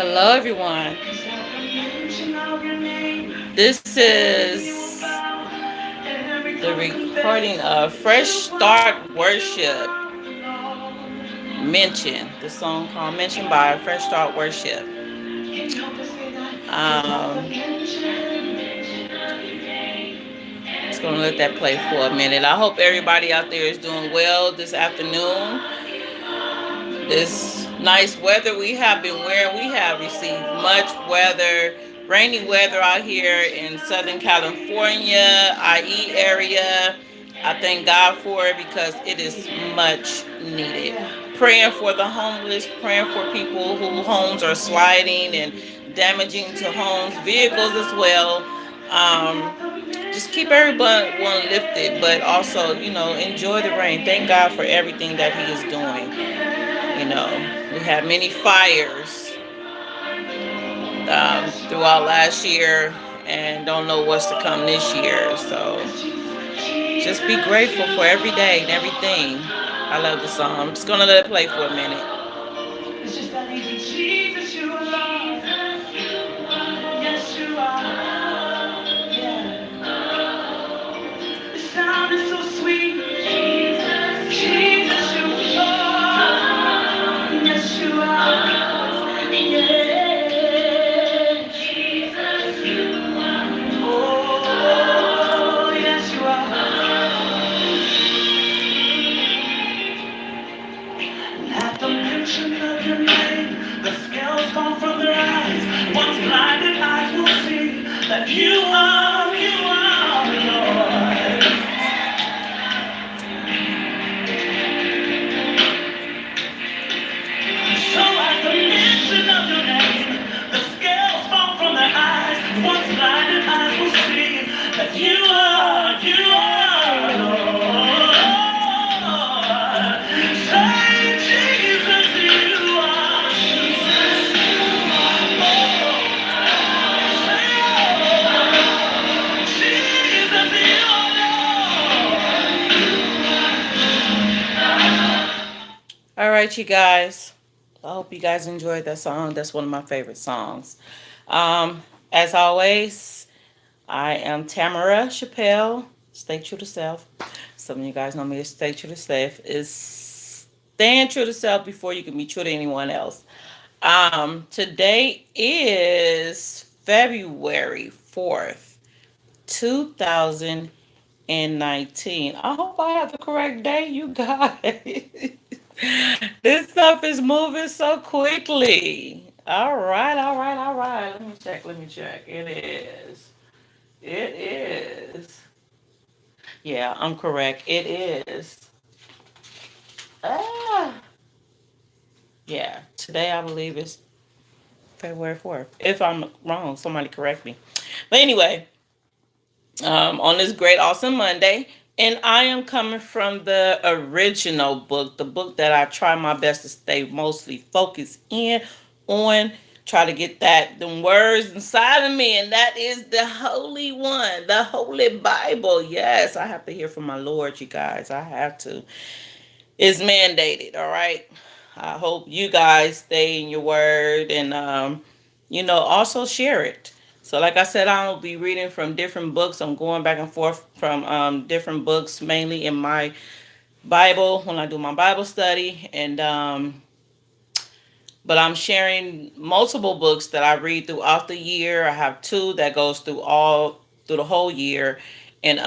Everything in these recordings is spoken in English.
Hello, everyone. This is the recording of Fresh Start Worship Mention. The song called Mention by Fresh Start Worship. Just gonna let that play for a minute. I hope everybody out there is doing well this afternoon. This nice weather we have been wearing. We have received much weather, rainy weather out here in Southern California, IE area. I thank God for it because it is much needed. Praying for the homeless, praying for people whose homes are sliding and damaging to homes, vehicles as well. Just keep everyone lifted, but also, enjoy the rain. Thank God for everything that He is doing. We had many fires throughout last year and don't know what's to come this year. So just be grateful for every day and everything. I love the song. I'm just going to let it play for a minute. It's just that easy. Jesus, you are Lord. Yes, you are. Yeah. The sound is so sweet. Jesus, Jesus, you are. Yes, you are. At the mention of your name, the scales fall from their eyes. Once blinded eyes will see that you are Lord. So at the mention of your name, the scales fall from their eyes. Once blinded eyes will see that you are Lord. Say, Jesus, you are. All right, you guys. I hope you guys enjoyed that song. That's one of my favorite songs. As always, I am Tamara Chappelle. Stay true to self. Some of you guys know me as stay true to self. Is staying true to self before you can be true to anyone else. Today is February 4th, 2019. I hope I have the correct date, you guys. This stuff is moving so quickly. All right, all right, all right. Let me check. It is. It is. Yeah, I'm correct. It is. Ah. Yeah, today I believe is February 4th. If I'm wrong, somebody correct me. But anyway, on this great, awesome Monday. And I am coming from the original book, the book that I try my best to stay mostly focused in on, try to get them words inside of me, and that is the Holy One, the Holy Bible. Yes, I have to hear from my Lord, you guys. I have to. It's mandated, all right? I hope you guys stay in your word and, also share it. So, like I said, I'll be reading from different books. I'm going back and forth from different books, mainly in my Bible when I do my Bible study. But I'm sharing multiple books that I read throughout the year. I have two that goes through the whole year, and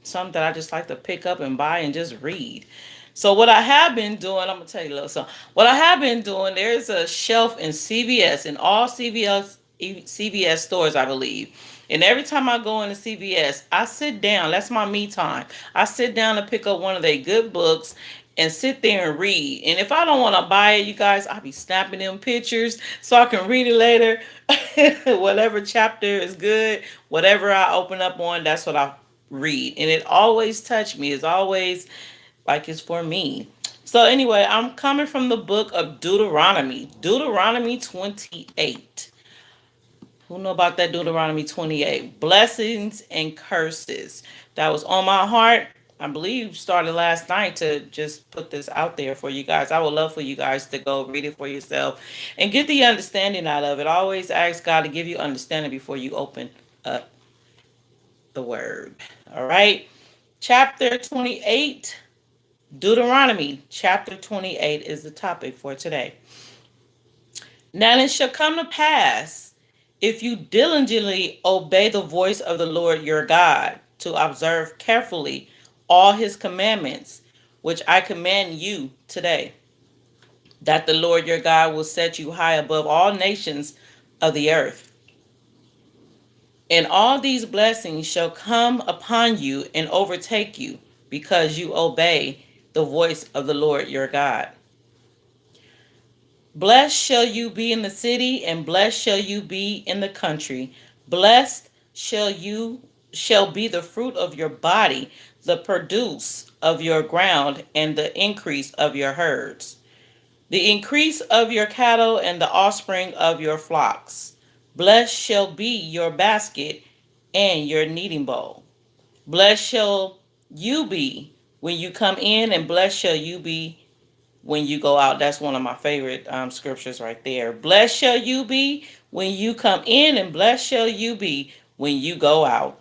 some that I just like to pick up and buy and just read. So what I have been doing, I'm gonna tell you a little something. What I have been doing, there's a shelf in CVS, in all CVS stores, I believe. And every time I go into CVS, I sit down. That's my me time. I sit down and pick up one of their good books and sit there and read. And if I don't want to buy it, you guys, I'll be snapping them pictures so I can read it later. Whatever chapter is good, whatever I open up on, that's what I read. And it always touched me. It's always like it's for me. So anyway, I'm coming from the book of Deuteronomy 28. Who know about that Deuteronomy 28? Blessings and curses. That was on my heart. I believe started last night to just put this out there for you guys. I would love for you guys to go read it for yourself and get the understanding out of it. Always ask God to give you understanding before you open up the word. All right. Chapter 28, Deuteronomy chapter 28 is the topic for today. Now it shall come to pass, if you diligently obey the voice of the Lord your God, to observe carefully all his commandments, which I command you today, that the Lord your God will set you high above all nations of the earth. And all these blessings shall come upon you and overtake you, because you obey the voice of the Lord your God. Blessed shall you be in the city, and blessed shall you be in the country. Blessed shall be the fruit of your body, the produce of your ground, and the increase of your herds, the increase of your cattle, and the offspring of your flocks. Blessed shall be your basket and your kneading bowl. Blessed shall you be when you come in, and blessed shall you be when you go out. That's one of my favorite scriptures right there. Blessed shall you be when you come in, and blessed shall you be when you go out.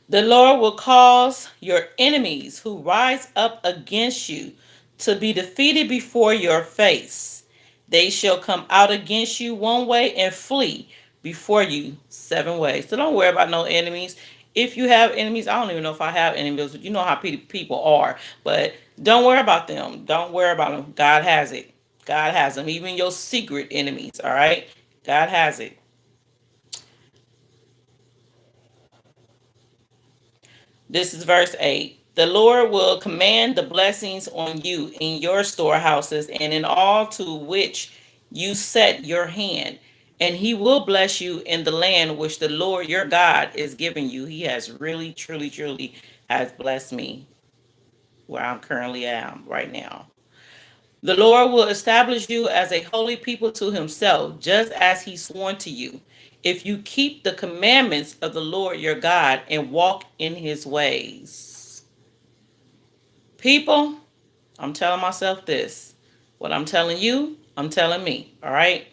The Lord will cause your enemies who rise up against you to be defeated before your face. They shall come out against you one way and flee before you seven ways. So don't worry about no enemies. If you have enemies, I don't even know if I have enemies, but you know how people are. But don't worry about them. Don't worry about them. God has it. God has them. Even your secret enemies, all right? God has it. This is verse 8. The Lord will command the blessings on you in your storehouses and in all to which you set your hand. And he will bless you in the land which the Lord your God is giving you. He has really, truly, truly has blessed me where I'm currently am right now. The Lord will establish you as a holy people to himself, just as he sworn to you, if you keep the commandments of the Lord your God and walk in his ways. People, I'm telling myself this. What I'm telling you, I'm telling me. All right?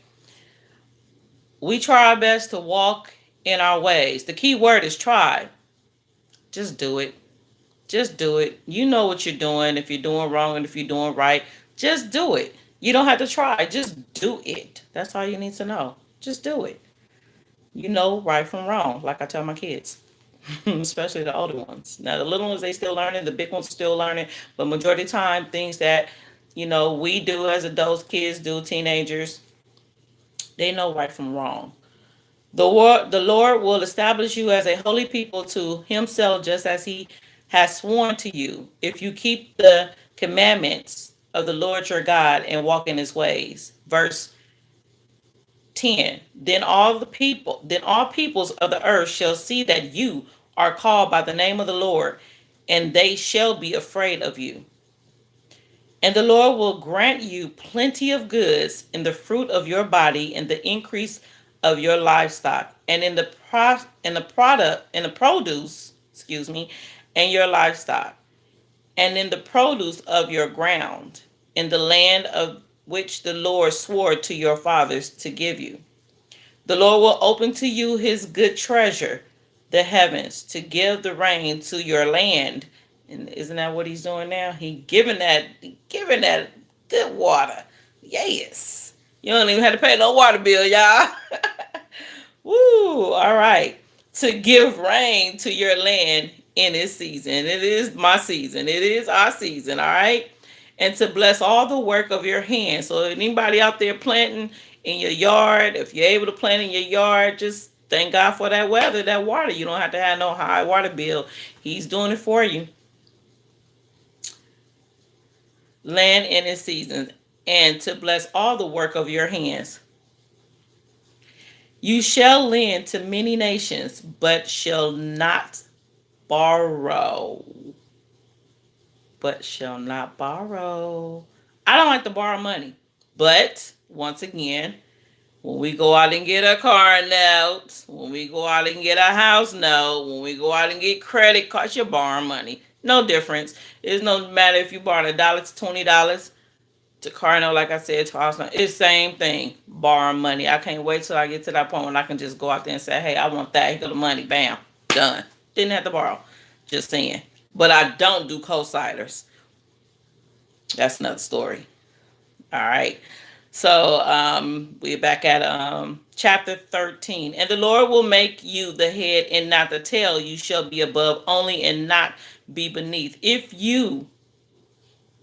We try our best to walk in our ways. The key word is try. Just do it. Just do it. You know what you're doing, if you're doing wrong and if you're doing right. Just do it. You don't have to try. Just do it. That's all you need to know. Just do it. You know right from wrong, like I tell my kids, especially the older ones. Now, the little ones, they still learning. The big ones still learning. But majority of the time, things that, we do as adults, kids do, teenagers, they know right from wrong. The Lord will establish you as a holy people to himself, just as he has sworn to you, if you keep the commandments of the Lord your God and walk in his ways. Verse 10. Then all peoples of the earth shall see that you are called by the name of the Lord, and they shall be afraid of you. And the Lord will grant you plenty of goods in the fruit of your body, in the increase of your livestock, and in the produce, and your livestock, and in the produce of your ground, in the land of which the Lord swore to your fathers to give you. The Lord will open to you his good treasure, the heavens, to give the rain to your land. And isn't that what he's doing now? He giving that good water. Yes. You don't even have to pay no water bill, y'all. Woo, all right. To give rain to your land in its season. It is my season. It is our season, all right? And to bless all the work of your hands. So anybody out there planting in your yard, if you're able to plant in your yard, just thank God for that weather, that water. You don't have to have no high water bill. He's doing it for you. Land in its season. And to bless all the work of your hands. You shall lend to many nations, but shall not borrow. But shall not borrow. I don't like to borrow money. But once again, when we go out and get a car note, when we go out and get a house note, when we go out and get credit cards, you're borrowing money. No difference. It's no matter if you borrow $1 to $20 to Cardinal, like I said, to Austin. It's the same thing. Borrowing money. I can't wait till I get to that point when I can just go out there and say, hey, I want that. Here go the money. Bam. Done. Didn't have to borrow. Just saying. But I don't do co-signers. That's another story. All right. So we're back at chapter 13. And the Lord will make you the head and not the tail. You shall be above only and not be beneath. If you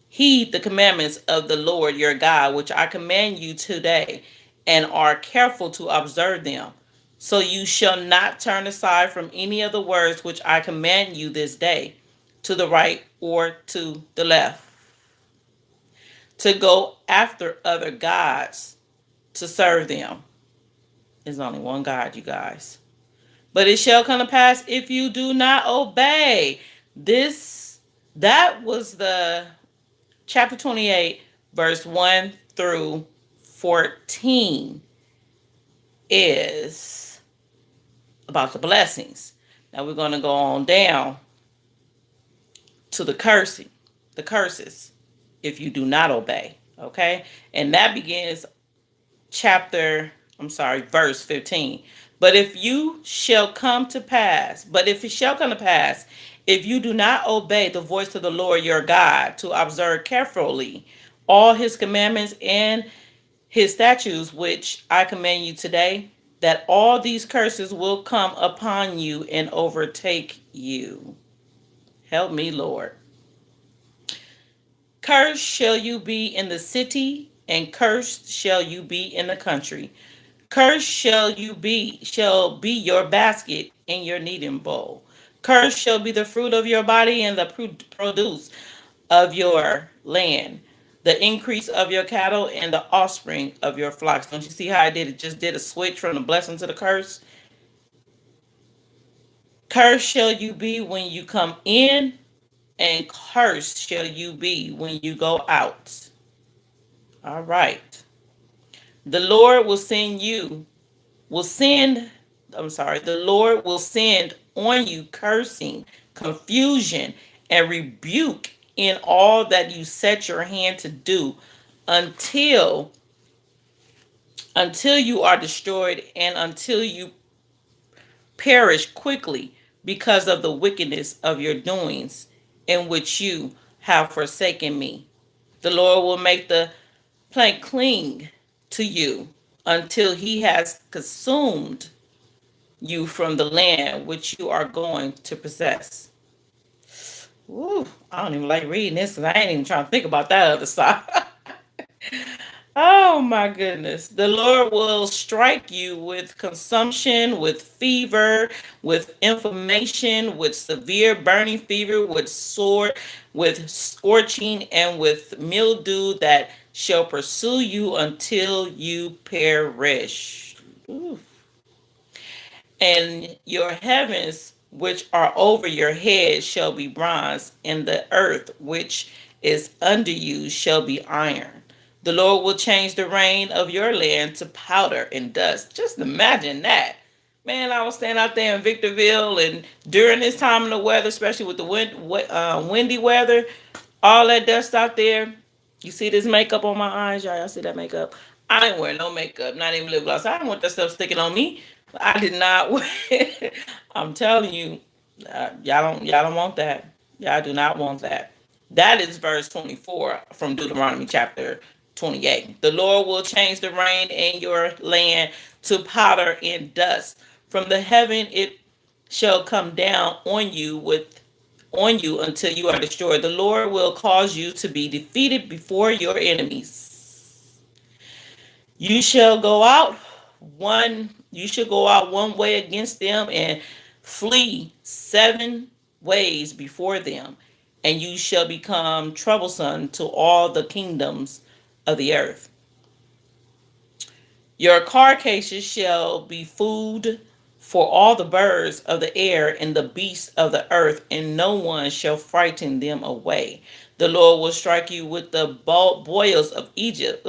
heed the commandments of the Lord your God, which I command you today, and are careful to observe them, so you shall not turn aside from any of the words which I command you this day, to the right or to the left, to go after other gods to serve them. There's only one God, you guys. But it shall come to pass if you do not obey. This, that was the chapter 28, verse 1 through 14 is about the blessings. Now we're going to go on down to the curses, if you do not obey. Okay? And that begins verse 15. But if it shall come to pass, if you do not obey the voice of the Lord your God to observe carefully all his commandments and his statutes, which I command you today, that all these curses will come upon you and overtake you. Help me, Lord. Cursed shall you be in the city, and cursed shall you be in the country. Cursed shall be your basket and your kneading bowl. Cursed shall be the fruit of your body and the produce of your land, the increase of your cattle and the offspring of your flocks. Don't you see how I did it? Just did a switch from the blessing to the curse. Cursed shall you be when you come in, and cursed shall you be when you go out. All right. The Lord will send you will send the Lord will send on you cursing, confusion, and rebuke in all that you set your hand to do, until you are destroyed, and until you perish quickly because of the wickedness of your doings, in which you have forsaken me. The Lord will make the plank cling to you until he has consumed you from the land which you are going to possess. Ooh, I don't even like reading this because I ain't even trying to think about that other side. Oh my goodness. The Lord will strike you with consumption, with fever, with inflammation, with severe burning fever, with sore, with scorching, and with mildew that shall pursue you until you perish. Ooh. And your heavens which are over your head shall be bronze, and the earth which is under you shall be iron. The Lord will change the rain of your land to powder and dust. Just imagine that. Man, I was standing out there in Victorville, and during this time of the weather, especially with the windy weather, all that dust out there. You see this makeup on my eyes, y'all? Y'all see that makeup? I didn't wear no makeup, not even lip gloss. I didn't want that stuff sticking on me. I did not wear. I'm telling you, y'all don't want that. Y'all do not want that. That is verse 24 from Deuteronomy chapter 28. The Lord will change the rain in your land to powder and dust. From the heaven it shall come down on you until you are destroyed. The Lord will cause you to be defeated before your enemies. You shall go out one way against them, and flee 7 ways before them, and you shall become troublesome to all the kingdoms of the earth. Your carcasses shall be food for all the birds of the air and the beasts of the earth, and no one shall frighten them away. The Lord will strike you with the boils of Egypt,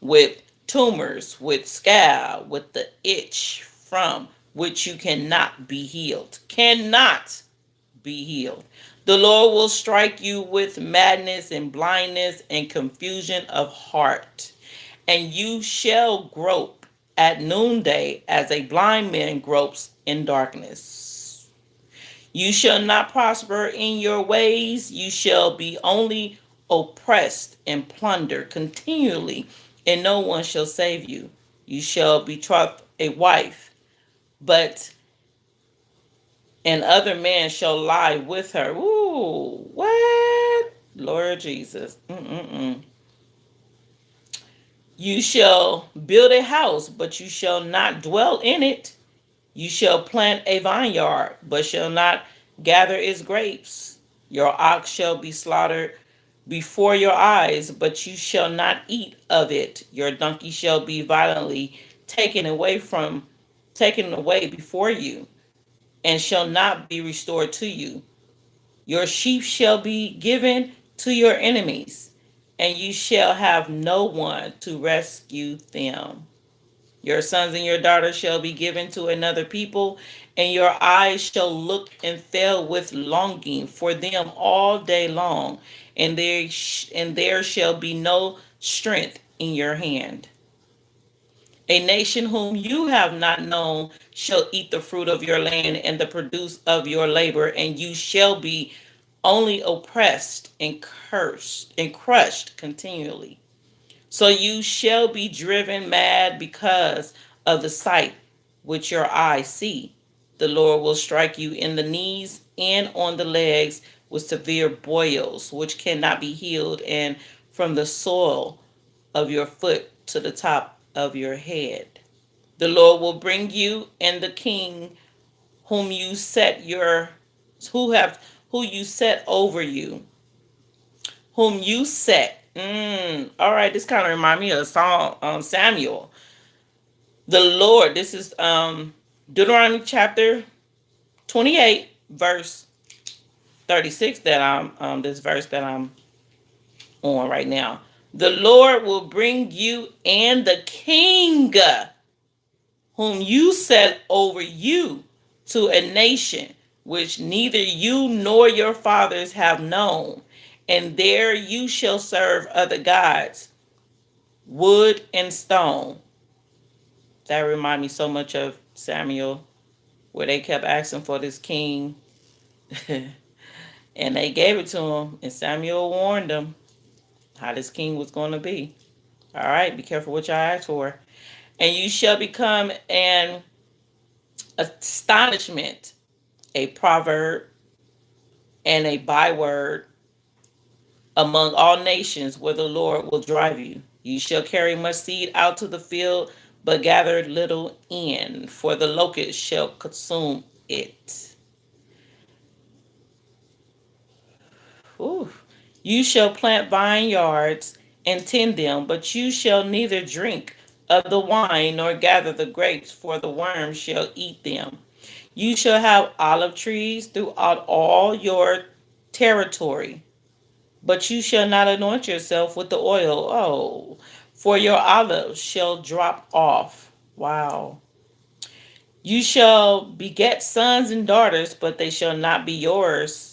with tumors, with scab, with the itch from which you cannot be healed. Cannot be healed. The Lord will strike you with madness and blindness and confusion of heart, and you shall grope at noonday as a blind man gropes in darkness. You shall not prosper in your ways, you shall be only oppressed and plundered continually, and no one shall save you. You shall betroth a wife, but and other man shall lie with her. Ooh, what? Lord Jesus. Mm-mm-mm. You shall build a house, but you shall not dwell in it. You shall plant a vineyard, but shall not gather its grapes. Your ox shall be slaughtered before your eyes, but you shall not eat of it. Your donkey shall be violently taken away from taken away before you, and shall not be restored to you. Your sheep shall be given to your enemies, and you shall have no one to rescue them. Your sons and your daughters shall be given to another people, and your eyes shall look and fail with longing for them all day long, and there shall be no strength in your hand. A nation whom you have not known shall eat the fruit of your land and the produce of your labor, and you shall be only oppressed and cursed and crushed continually. So you shall be driven mad because of the sight which your eyes see. The Lord will strike you in the knees and on the legs with severe boils, which cannot be healed, and from the sole of your foot to the top of your head. The Lord will bring you and the king whom you set your who you set over you, whom you set. All right, this kind of remind me of a song on Samuel. The Lord. This is Deuteronomy chapter 28, verse 36. That I'm this verse that I'm on right now. The Lord will bring you and the king whom you set over you to a nation which neither you nor your fathers have known, and there you shall serve other gods, wood and stone. That remind me so much of Samuel, where they kept asking for this king, and they gave it to him, and Samuel warned them how this king was going to be. All right, be careful what y'all ask for. And you shall become an astonishment, a proverb, and a byword among all nations where the Lord will drive you. You shall carry much seed out to the field, but gather little in, for the locust shall consume it. Ooh. You shall plant vineyards and tend them, but you shall neither drink of the wine nor gather the grapes, for the worms shall eat them. You shall have olive trees throughout all your territory, but you shall not anoint yourself with the oil. Oh, for your olives shall drop off. Wow. You shall beget sons and daughters, but they shall not be yours,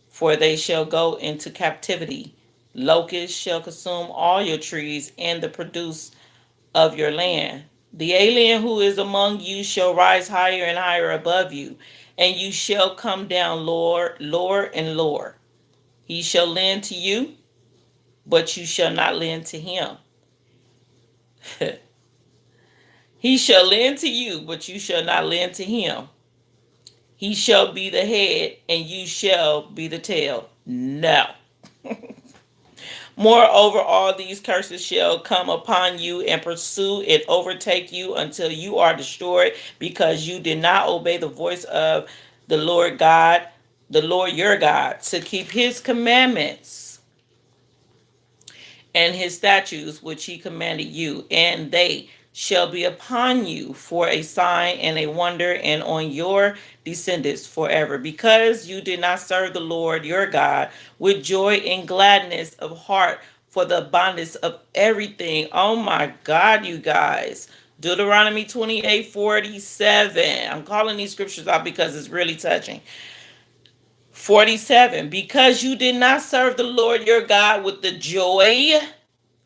for they shall go into captivity. Locusts shall consume all your trees and the produce of your land. The alien who is among you shall rise higher and higher above you, and you shall come down lower and lower. He shall lend to you, but you shall not lend to him. He shall lend to you, but you shall not lend to him. He shall be the head, and you shall be the tail. No. Moreover, all these curses shall come upon you and pursue and overtake you until you are destroyed, because you did not obey the voice of the Lord God, the Lord your God, to keep his commandments and his statutes which he commanded you, and they shall be upon you for a sign and a wonder, and on your descendants forever, because you did not serve the Lord your God with joy and gladness of heart for the abundance of everything. Oh my God, you guys. Deuteronomy 28:47. I'm calling these scriptures out because it's really touching. 47. Because you did not serve the Lord your God with the joy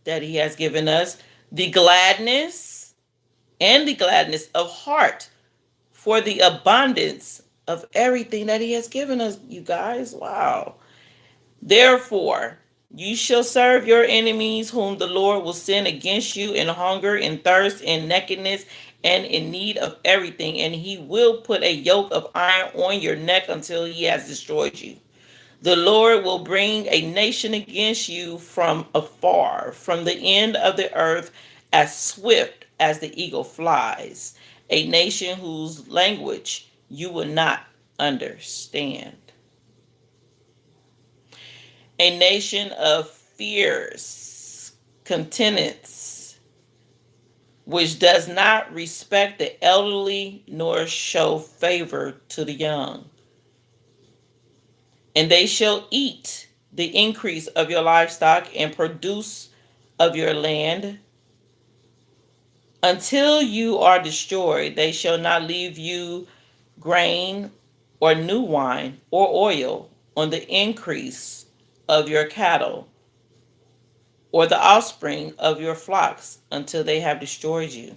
that he has given us, the gladness and the gladness of heart for the abundance of everything that he has given us, you guys. Wow. Therefore, you shall serve your enemies, whom the Lord will send against you in hunger, in thirst, in nakedness, and in need of everything. And he will put a yoke of iron on your neck until he has destroyed you. The Lord will bring a nation against you from afar, from the end of the earth, as swift as the eagle flies, a nation whose language you will not understand, a nation of fierce countenance, which does not respect the elderly nor show favor to the young. And they shall eat the increase of your livestock and produce of your land until you are destroyed. They shall not leave you grain or new wine or oil on the increase of your cattle or the offspring of your flocks until they have destroyed you.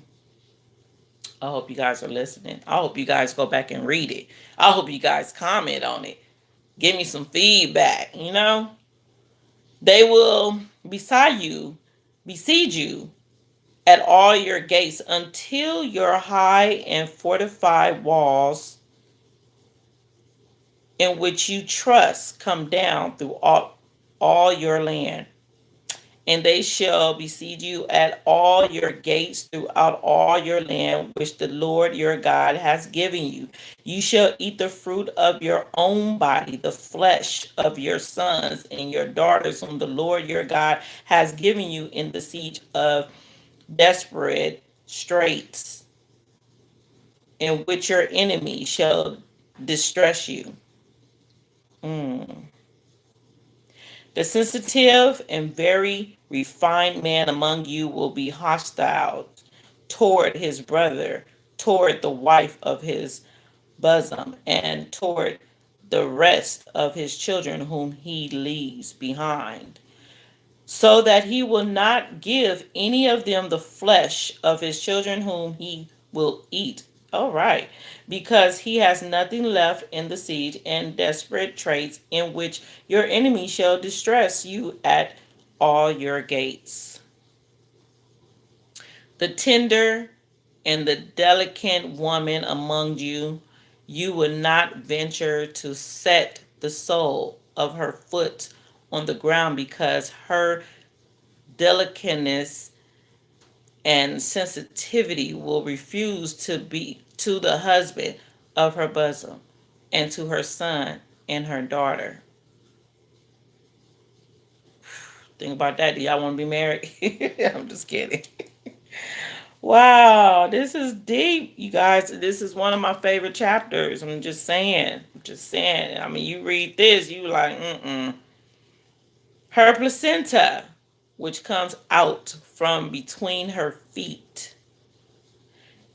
I hope you guys are listening. I hope you guys go back and read it. I hope you guys comment on it. Give me some feedback, you know? They will besiege you at all your gates until your high and fortified walls in which you trust come down through all your land. And they shall besiege you at all your gates throughout all your land, which the Lord your God has given you. You shall eat the fruit of your own body, the flesh of your sons and your daughters, whom the Lord your God has given you in the siege of desperate straits, in which your enemy shall distress you. Mm. The sensitive and very refined man among you will be hostile toward his brother, toward the wife of his bosom, and toward the rest of his children whom he leaves behind, so that he will not give any of them the flesh of his children whom he will eat. All right, because he has nothing left in the siege and desperate traits in which your enemy shall distress you at all your gates. The tender and the delicate woman among you, you will not venture to set the sole of her foot on the ground, because her delicateness and sensitivity will refuse to be to the husband of her bosom and to her son and her daughter. Think about that. Do y'all want to be married? I'm just kidding. Wow, this is deep, you guys. This is one of my favorite chapters. I'm just saying. I'm just saying. I mean, you read this, you like, mm-mm. Her placenta, which comes out from between her feet,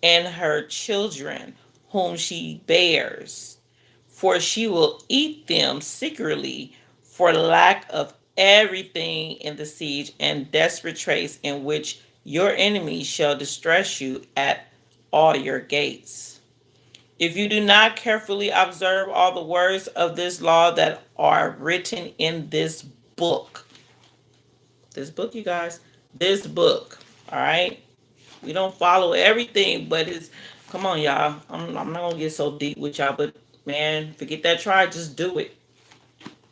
and her children whom she bears, for she will eat them secretly for lack of everything in the siege and desperate trace in which your enemies shall distress you at all your gates. If you do not carefully observe all the words of this law that are written in this book, you guys, this book, all right? We don't follow everything, but it's come on, y'all. I'm not gonna get so deep with y'all, but man, forget that try. Just do it.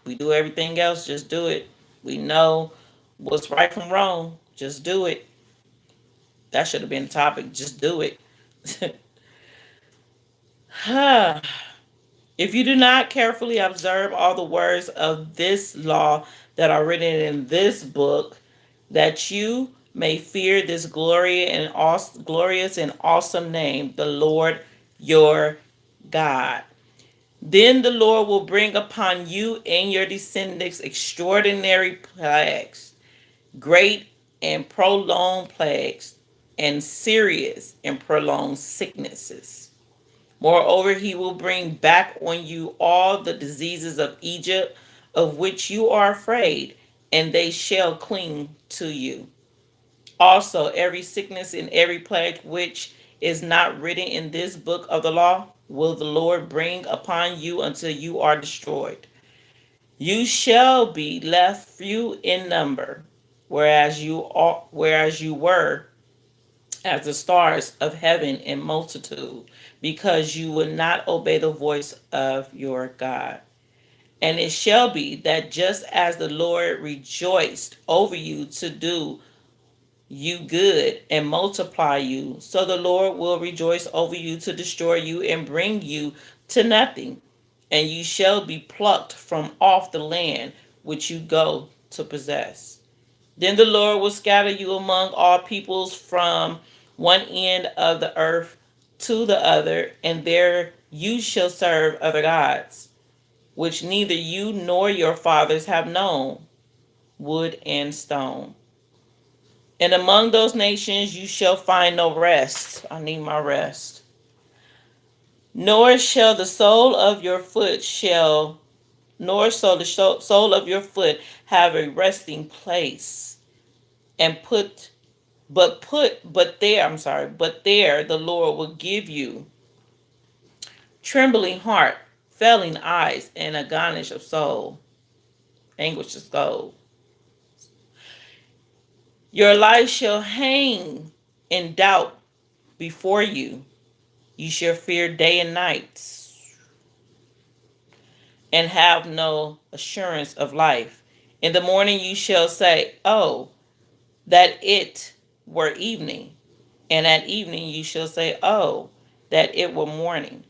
We do everything else. Just do it. We know what's right from wrong. Just do it. That should have been the topic. Just do it. If you do not carefully observe all the words of this law that are written in this book, that you may fear this glorious and awesome name, the Lord your God. Then the Lord will bring upon you and your descendants extraordinary plagues, great and prolonged plagues, and serious and prolonged sicknesses, Moreover, he will bring back on you all the diseases of Egypt, of which you are afraid, and they shall cling to you. Also, every sickness and every plague which is not written in this book of the law will the Lord bring upon you until you are destroyed. You shall be left few in number, whereas you were as the stars of heaven in multitude, because you would not obey the voice of your God. And it shall be that just as the Lord rejoiced over you to do you good and multiply you, so the Lord will rejoice over you to destroy you and bring you to nothing. And you shall be plucked from off the land which you go to possess. Then the Lord will scatter you among all peoples from one end of the earth to the other, and there you shall serve other gods, which neither you nor your fathers have known, wood and stone. And among those nations you shall find no rest. I need my rest. Nor shall the sole of your foot shall, nor shall the sole of your foot have a resting place. And but there the Lord will give you trembling heart, failing eyes, and anguish of soul. Your life shall hang in doubt before you. You shall fear day and night, and have no assurance of life. In the morning you shall say, oh, that it were evening. And at evening you shall say, oh, that it were morning.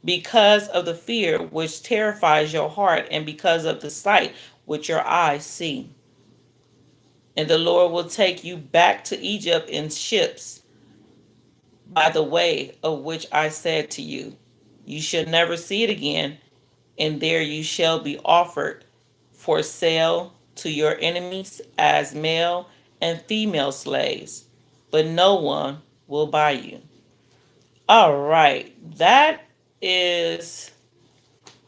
Because of the fear which terrifies your heart, and because of the sight which your eyes see. And the Lord will take you back to Egypt in ships by the way of which I said to you, you shall never see it again, and there you shall be offered for sale to your enemies as male and female slaves, but no one will buy you. All right, that is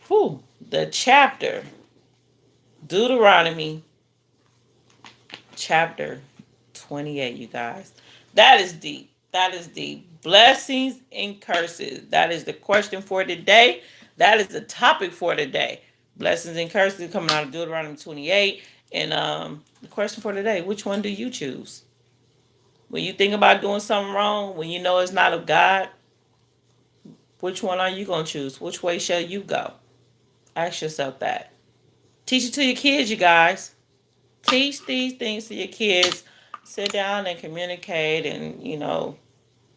the chapter, Deuteronomy chapter 28, you guys. That is deep. That is deep. Blessings and curses. That is the question for today. That is the topic for today. Blessings and curses coming out of Deuteronomy 28. And the question for today, which one do you choose? When you think about doing something wrong, when you know it's not of God, which one are you going to choose? Which way shall you go? Ask yourself that. Teach it to your kids, you guys. Teach these things to your kids. Sit down and communicate and,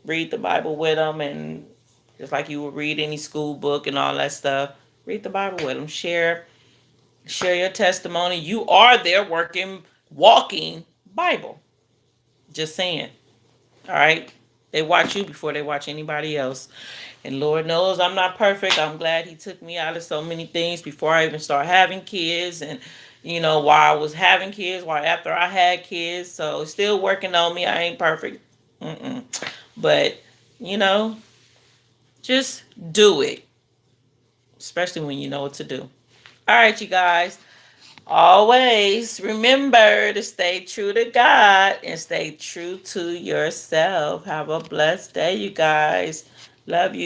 read the Bible with them. And just like you would read any school book and all that stuff, read the Bible with them. Share your testimony. You are their walking Bible. Just saying. All right? They watch you before they watch anybody else. And Lord knows I'm not perfect. I'm glad He took me out of so many things before I even started having kids. And, while I was having kids, while after I had kids. So, still working on me. I ain't perfect. Mm-mm. But, you know, just do it. Especially when you know what to do. All right, you guys. Always remember to stay true to God and stay true to yourself. Have a blessed day, you guys. Love you.